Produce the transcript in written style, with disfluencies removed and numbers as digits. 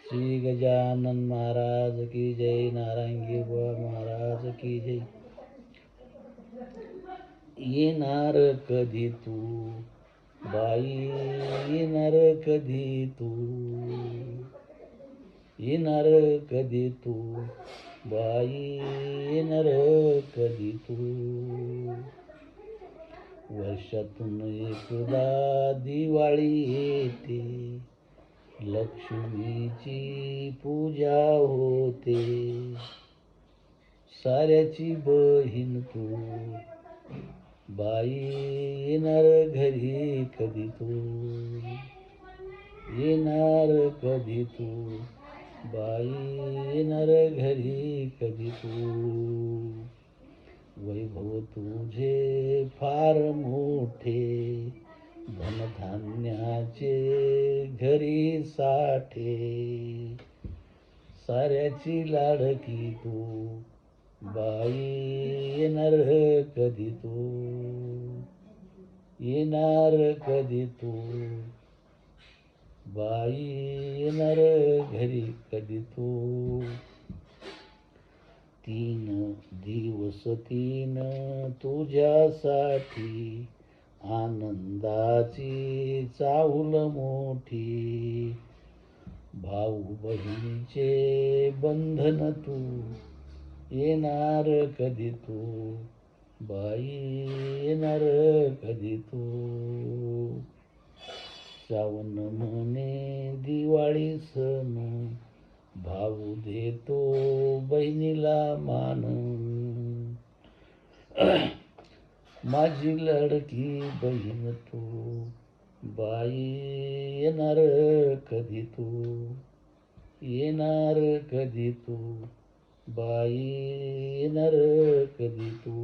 श्री गजानन महाराज की जय, नारायणगी महाराज की जय. येणार कधी तू बाई, येणार कधी तू, येणार कधी तू बाई, येणार कधी तू. वर्षातून एकदा दिवाळी येते, लक्ष्मीची पूजा होते. साऱ्याची बहीण तू बाई, येणार घरी कधी तू, येणार कधी तू बाई, येणार घरी कधी तू. वैभव तुझे फार मोठे, धनधान्याचे घरी साठे. साऱ्याची लाडकी तू बाई, येणार कधी तू, येणार कधी तू बाई, येणार घरी कधी तू. 3 दिवस 3 तुझ्यासाठी, आनंदाची चाहुल मोठी. भाऊ बहिणीचे बंधन तू, येणार कधी तू बाई, येणार कधी तू. श्रावण म्हणे दिवाळी सण, भाऊ देतो बहिणीला मान. माझी लडकी बहीण तू बाई, येणार कधी तू, येणार कधी तू बाई, येणार कधी तू.